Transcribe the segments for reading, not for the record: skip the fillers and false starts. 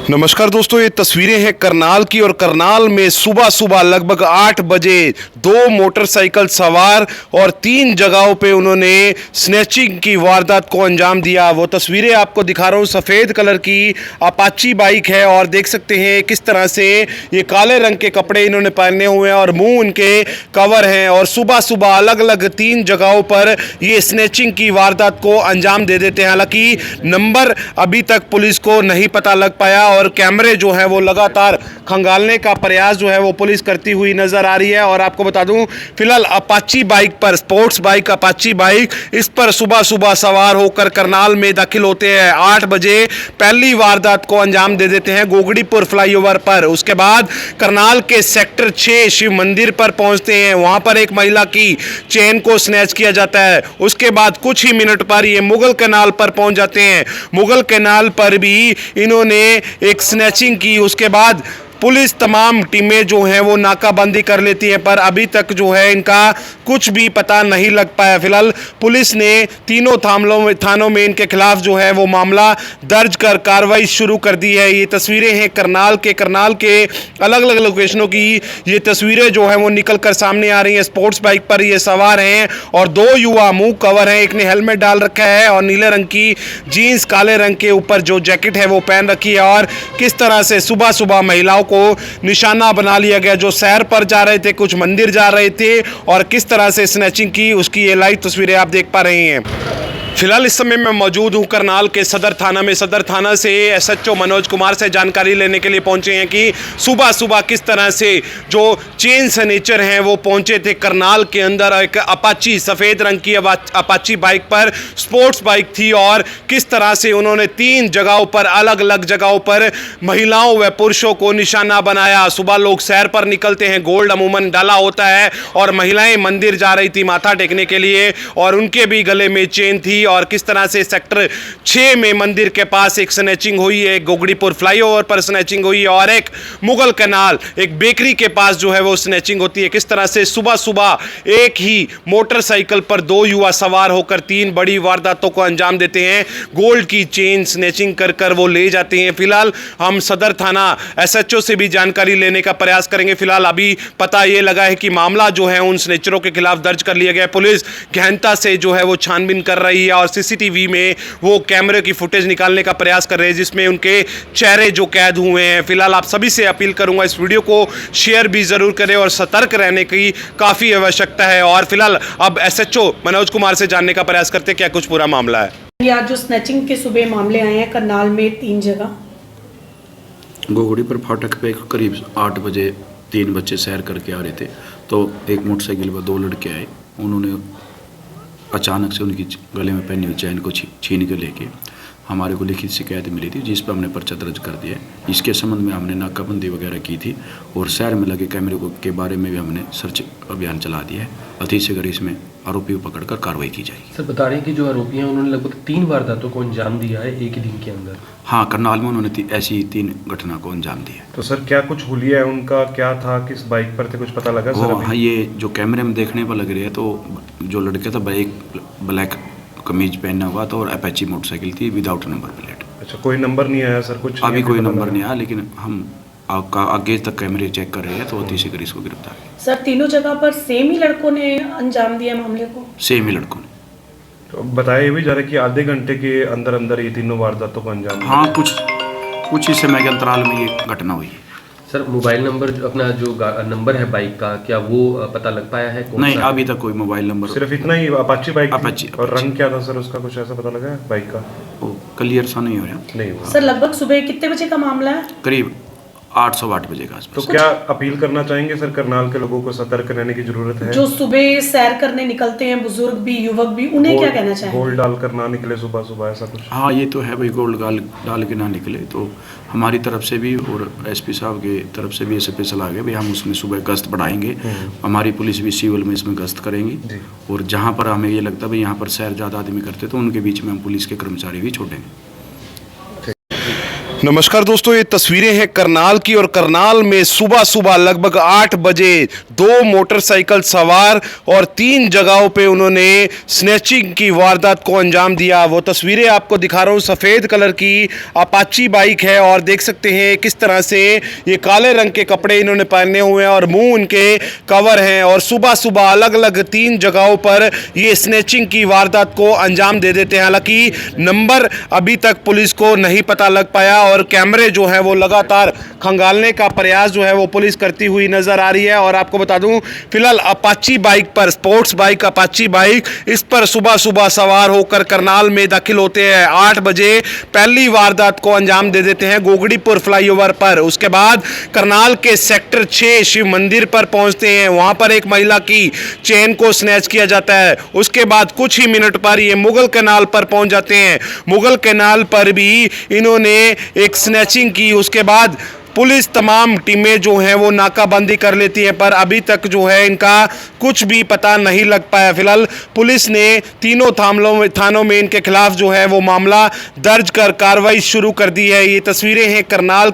नमस्कार दोस्तों, ये तस्वीरें हैं करनाल की और करनाल में सुबह सुबह लगभग 8 बजे दो मोटरसाइकिल सवार और 3 जगहों पे उन्होंने स्नैचिंग की वारदात को अंजाम दिया। वो तस्वीरें आपको दिखा रहा हूँ। सफ़ेद कलर की अपाची बाइक है और देख सकते हैं किस तरह से ये काले रंग के कपड़े इन्होंने पहने हुए हैं और मुंह उनके कवर हैं और सुबह सुबह अलग अलग 3 जगहों पर ये स्नैचिंग की वारदात को अंजाम दे देते हैं। हालांकि नंबर अभी तक पुलिस को नहीं पता लग पाया और कैमरे जो है वो लगातार खंगालने का प्रयास जो है वो पुलिस करती हुई नजर आ रही है। और आपको बता दूं, फिलहाल अपाची बाइक पर, स्पोर्ट्स बाइक अपाची बाइक, इस पर सुबह सुबह सवार होकर करनाल में दाखिल होते हैं। 8 बजे पहली वारदात को अंजाम दे देते हैं गोगड़ीपुर फ्लाईओवर पर। उसके बाद करनाल के सेक्टर 6 शिव मंदिर पर पहुंचते हैं। वहां पर एक महिला की चेन को स्नैच किया जाता है। उसके बाद कुछ ही मिनट पर ये मुगल कैनाल पर पहुंच जाते हैं। मुगल कैनाल पर भी इन्होंने एक स्नैचिंग की। उसके बाद पुलिस तमाम टीमें जो हैं वो नाकाबंदी कर लेती हैं, पर अभी तक जो है इनका कुछ भी पता नहीं लग पाया। फिलहाल पुलिस ने तीनों थानों में इनके खिलाफ जो है वो मामला दर्ज कर कार्रवाई शुरू कर दी है। ये तस्वीरें हैं करनाल के अलग अलग लोकेशनों की। ये तस्वीरें जो हैं वो निकल कर सामने आ रही हैं। स्पोर्ट्स बाइक पर ये सवार हैं और 2 युवा मुंह कवर हैं। एक ने हेलमेट डाल रखा है और नीले रंग की जीन्स, काले रंग के ऊपर जो जैकेट है वो पहन रखी है। और किस तरह से सुबह सुबह महिलाओं को निशाना बना लिया गया, जो सैर पर जा रहे थे, कुछ मंदिर जा रहे थे, और किस तरह से स्नैचिंग की, उसकी ये लाइव तस्वीरें आप देख पा रहे हैं। फिलहाल इस समय मैं मौजूद हूं करनाल के सदर थाना में। सदर थाना से एसएचओ मनोज कुमार से जानकारी लेने के लिए पहुंचे हैं कि सुबह सुबह किस तरह से जो चेन स्नैचर हैं वो पहुंचे थे करनाल के अंदर। एक अपाची, सफ़ेद रंग की अपाची बाइक पर स्पोर्ट्स बाइक थी और किस तरह से उन्होंने 3 जगहों पर, अलग अलग जगहों पर महिलाओं व पुरुषों को निशाना बनाया। सुबह लोग सैर पर निकलते हैं, गोल्ड अमूमन डाला होता है, और महिलाएं मंदिर जा रही थी माथा टेकने के लिए और उनके भी गले में चेन थी। और किस तरह से सेक्टर 6 में मंदिर के पास एक स्नैचिंग हुई है, गोगड़ीपुर फ्लाईओवर पर स्नैचिंग हुई है, और एक मुगल कैनाल, एक बेकरी के पास जो है वो स्नैचिंग होती है। किस तरह से सुबह सुबह एक ही मोटरसाइकिल पर 2 युवा सवार होकर 3 बड़ी वारदातों को अंजाम देते हैं। गोल्ड की चेन स्नैचिंग कर कर वो ले जाते हैं। फिलहाल हम सदर थाना एसएचओ से भी जानकारी लेने का प्रयास करेंगे। फिलहाल अभी पता ये लगा है कि मामला जो है उन स्नैचरों के खिलाफ दर्ज कर लिया गया है। पुलिस गहनता से जो है वो छानबीन कर रही है और सीसीटीवी में वो कैमरे की फुटेज निकालने का प्रयास कर रहे हैं जिसमें उनके चेहरे जो कैद हुए हैं। फिलहाल आप सभी से अपील करूंगा, इस वीडियो को शेयर भी जरूर करें और सतर्क रहने की काफी आवश्यकता है। और फिलहाल अब एसएचओ मनोज कुमार से जानने का प्रयास करते हैं क्या कुछ पूरा मामला है। आज जो स्नैचिंग के सुबह मामले आए हैं करनाल में 3 जगह, गोगड़ीपुर फाटक पे करीब 8 बजे 3 बच्चे सैर करके आ रहे थे, तो एक मोटरसाइकिल पर 2 लड़के आए। उन्होंने अचानक से उनकी गले में पहनी हुई चैन को छीन के लेके हमारे को लिखित शिकायत मिली थी, जिस पर हमने पर्चा दर्ज कर दिया है। इसके संबंध में हमने नाकाबंदी वगैरह की थी और शहर में लगे कैमरे के बारे में भी हमने सर्च अभियान चला दिया है। अति शीघ्र इसमें आरोपी को पकड़कर कार्रवाई की जाएगी। सर, बता रहे हैं कि जो आरोपी हैं उन्होंने लगभग 3 वारदातों को अंजाम दिया है एक ही दिन के अंदर। हाँ, करनाल में उन्होंने ऐसी 3 घटना को अंजाम दिया। तो सर क्या कुछ हुलिया है उनका, क्या था, किस बाइक पर थे, कुछ पता लगा सर? हाँ, ये जो कैमरे में देखने पर लग रही है तो जो लड़के था एक ब्लैक कमीज पहना हुआ था और अपाची मोटरसाइकिल थी विदाउट नंबर प्लेट। अच्छा, कोई नंबर नहीं आया सर? कुछ अभी कोई नंबर नहीं आया, लेकिन हम आगे तक कैमरे चेक कर रहे हैं तो अति शीघ्र इसको गिरफ्तार। सर तीनों जगह पर सेम ही लड़कों ने अंजाम दिया मामले को? सेम ही लड़कों ने। तो बताया ये भी जा रहा है कि आधे घंटे के अंदर अंदर ये तीनों वारदातों को अंजाम दिया। हाँ, कुछ ही समय के अंतराल में ये घटना हुई है। सर, मोबाइल नंबर अपना जो नंबर है बाइक का, क्या वो पता लग पाया है? नहीं, अभी तक कोई मोबाइल नंबर। सिर्फ इतना ही अपाची बाइक थी? अपाची। और रंग क्या था सर उसका, कुछ ऐसा पता लगा है बाइक का? वो क्लियर सा नहीं हो रहा। नहीं हुआ सर। लगभग सुबह कितने बजे का मामला है? करीब 8 बजे का आसपास। तो क्या अपील करना चाहेंगे सर, करनाल के लोगों को सतर्क रहने की जरूरत है? जो सुबह सैर करने निकलते हैं, बुजुर्ग भी, युवक भी, उन्हें क्या कहना चाहेंगे? गोल्ड डालकर ना निकले सुबह सुबह, ऐसा कुछ? हाँ, ये तो है भाई, गोल्ड डाल के ना निकले। तो हमारी तरफ से भी और एसपी साहब की तरफ से भी ऐसे पे चला गया भाई, हम उसमें सुबह गश्त बढ़ाएंगे। हमारी पुलिस भी सिविल में इसमें गश्त करेंगी और जहाँ पर हमें ये लगता है भाई यहाँ पर सैर ज़्यादा आदमी करते तो उनके बीच में हम पुलिस के कर्मचारी भी छोड़ेंगे। नमस्कार दोस्तों, ये तस्वीरें हैं करनाल की और करनाल में सुबह सुबह लगभग 8 बजे 2 मोटरसाइकिल सवार और 3 जगहों पे उन्होंने स्नैचिंग की वारदात को अंजाम दिया। वो तस्वीरें आपको दिखा रहा हूँ। सफ़ेद कलर की अपाची बाइक है और देख सकते हैं किस तरह से ये काले रंग के कपड़े इन्होंने पहने हुए हैं और मुंह उनके कवर हैं और सुबह सुबह अलग अलग 3 जगहों पर ये स्नैचिंग की वारदात को अंजाम दे देते हैं। हालांकि नंबर अभी तक पुलिस को नहीं पता लग पाया और कैमरे जो है वो लगातार खंगालने का प्रयास जो है वो पुलिस करती हुई नजर आ रही है। और आपको बता दूं, फिलहाल अपाची बाइक पर, स्पोर्ट्स बाइक अपाची बाइक, इस पर सुबह सुबह सवार होकर करनाल में दाखिल होते हैं। 8 बजे पहली वारदात को अंजाम दे देते हैं गोगड़ीपुर फ्लाईओवर पर। उसके बाद करनाल के सेक्टर 6 शिव मंदिर पर पहुंचते हैं। वहां पर एक महिला की चेन को स्नैच किया जाता है। उसके बाद कुछ ही मिनट पर ये मुगल कैनाल पर पहुंच जाते हैं। मुगल कैनाल पर भी इन्होंने एक स्नैचिंग की। उसके बाद पुलिस तमाम टीमें जो हैं वो नाकाबंदी कर लेती हैं, पर अभी तक जो है इनका कुछ भी पता नहीं लग पाया। फिलहाल पुलिस ने तीनों थानों में इनके खिलाफ जो है वो मामला दर्ज कर कार्रवाई शुरू कर दी है। ये तस्वीरें हैं करनाल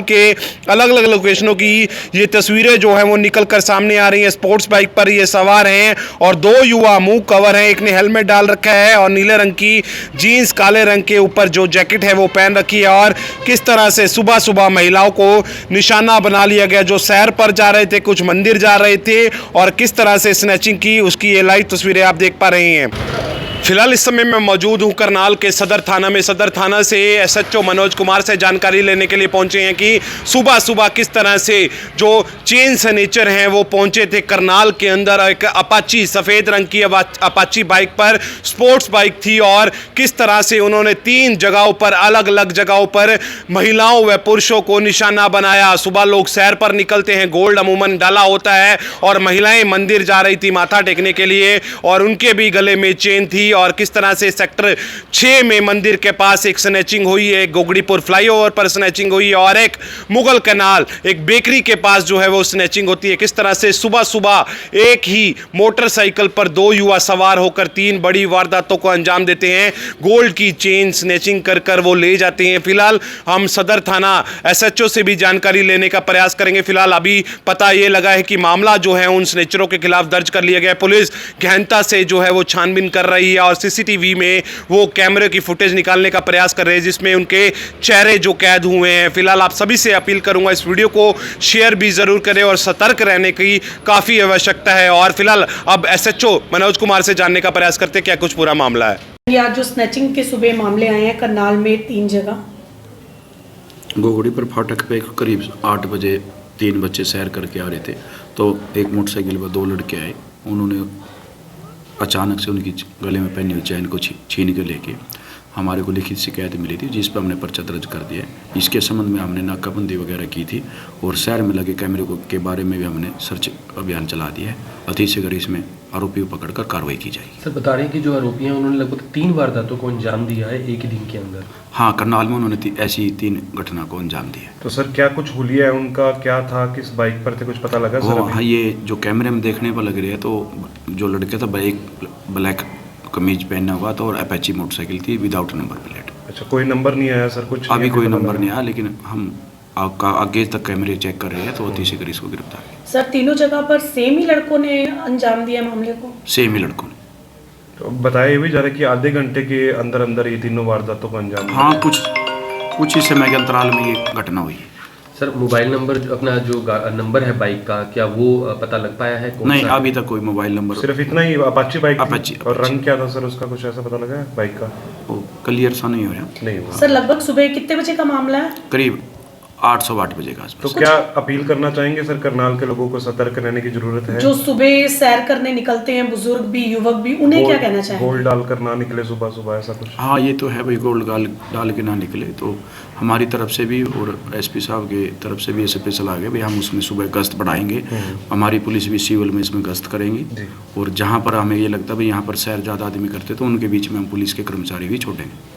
के अलग अलग लोकेशनों की ये तस्वीरें जो हैं वो निकल कर सामने आ रही हैं। स्पोर्ट्स बाइक पर ये सवार हैं और 2 युवा मुंह कवर हैं। एक ने हेलमेट डाल रखा है और नीले रंग की जीन्स, काले रंग के ऊपर जो जैकेट है वो पहन रखी है। और किस तरह से सुबह सुबह महिलाओं को निशाना बना लिया गया, जो सैर पर जा रहे थे, कुछ मंदिर जा रहे थे, और किस तरह से स्नैचिंग की, उसकी ये लाइव तस्वीरें आप देख पा रहे हैं। फिलहाल इस समय मैं मौजूद हूं करनाल के सदर थाना में। सदर थाना से एसएचओ मनोज कुमार से जानकारी लेने के लिए पहुंचे हैं कि सुबह सुबह किस तरह से जो चेन सनेचर हैं वो पहुंचे थे करनाल के अंदर। एक अपाची, सफ़ेद रंग की अपाची बाइक पर, स्पोर्ट्स बाइक थी, और किस तरह से उन्होंने 3 जगहों पर, अलग अलग जगहों पर महिलाओं व पुरुषों को निशाना बनाया। सुबह लोग सैर पर निकलते हैं, गोल्ड अमूमन डाला होता है, और महिलाएं मंदिर जा रही थी माथा टेकने के लिए और उनके भी गले में चेन थी। और किस तरह से सेक्टर 6 में मंदिर के पास एक स्नैचिंग हुई है, गोगड़ीपुर फ्लाईओवर पर स्नैचिंग हुई है, और एक मुगल कैनाल, एक बेकरी के पास जो है वो स्नैचिंग होती है। किस तरह से सुबह सुबह एक ही मोटरसाइकिल पर 2 युवा सवार होकर 3 बड़ी वारदातों को अंजाम देते हैं। गोल्ड की चेन स्नैचिंग कर कर वो ले जाते हैं। फिलहाल हम सदर थाना एसएचओ से भी जानकारी लेने का प्रयास करेंगे। फिलहाल अभी पता ये लगा है कि मामला जो है उन स्नैचरों के खिलाफ दर्ज कर लिया गया है। पुलिस गहनता से जो है वो छानबीन कर रही है और सीसीटीवी में वो कैमरे की फुटेज निकालने का प्रयास कर रहे हैं जिसमें उनके चेहरे जो कैद हुए हैं। फिलहाल आप सभी से अपील करूंगा, इस वीडियो को शेयर भी जरूर करें और सतर्क रहने की काफ़ी आवश्यकता है। और फिलहाल अब एसएचओ मनोज कुमार से जानने का प्रयास करते हैं क्या कुछ पूरा मामला है। या जो स्नैचिंग के सुबह मामले आए हैं करनाल में 3 जगह, गोगड़ीपुर फाटक पे करीब 8 बजे 3 बच्चे सैर करके आ रहे थे, तो एक मोटरसाइकिल पर 2 लड़के आए। उन्होंने अचानक से उनकी गले में पहनी हुई चैन को छीन के लेके हमारे को लिखित शिकायत मिली थी, जिस पर हमने पर्चा दर्ज कर दिया है। इसके संबंध में हमने नाकाबंदी वगैरह की थी और शहर में लगे कैमरे के बारे में भी हमने सर्च अभियान चला दिया है। अतिशीघ्र इसमें आरोपी को पकड़कर कार्रवाई की जाएगी। सर बता रहे हैं कि जो आरोपी हैं उन्होंने लगभग 3 वारदातों को अंजाम दिया है एक ही दिन के अंदर। हाँ, करनाल में उन्होंने ऐसी 3 घटना को अंजाम दिया। तो सर क्या कुछ हुलिया है उनका, क्या था, किस बाइक पर थे, कुछ पता लगा सर? हाँ, ये जो कैमरे में देखने पर लग रही है, तो जो लड़के था एक ब्लैक कमीज पहना हुआ था और अपाची मोटरसाइकिल थी विदाउट नंबर प्लेट। अच्छा, कोई नंबर नहीं आया सर? कुछ अभी कोई नंबर नहीं आया, लेकिन हम आगे तक कैमरे चेक कर रहे हैं, तो अतिशीघ्र इसको गिरफ्तार किया। सर तीनों जगह पर सेम ही लड़कों ने अंजाम दिया मामले को? सेम ही लड़कों ने। तो बताया ये भी जा रहा है कि आधे घंटे के अंदर अंदर ये तीनों वारदातों को अंजाम दिया। हाँ, कुछ ही समय के अंतराल में ये घटना हुई है। सर मोबाइल नंबर, अपना जो नंबर है बाइक का, क्या वो पता लग पाया है? नहीं, अभी तक कोई मोबाइल नंबर। सिर्फ इतना ही अपाची बाइक? अपाची। और रंग क्या था सर उसका, कुछ ऐसा पता लगा है बाइक का? वो क्लियर सा नहीं हो रहा। नहीं हुआ। सर लगभग सुबह कितने बजे का मामला है? करीब 8-8 बजे का आसपास। तो क्या अपील करना चाहेंगे सर, करनाल के लोगों को सतर्क रहने की जरूरत है? जो सुबह सैर करने निकलते हैं बुजुर्ग भी, युवक भी, उन्हें क्या कहना चाहेंगे? गोल्ड डालकर ना निकले सुबह सुबह, ऐसा कुछ? हाँ, ये तो है भाई, गोल्ड डाल के ना निकले। तो हमारी तरफ से भी और एसपी साहब की तरफ से भी ये स्पेशल आ गए भाई, हम उसमें सुबह गश्त बढ़ाएंगे। हमारी पुलिस भी सिविल में इसमें गश्त करेंगी और जहाँ पर हमें ये लगता है भाई यहाँ पर सैर ज़्यादा आदमी करते तो उनके बीच में हम पुलिस के कर्मचारी भी छोड़ेंगे।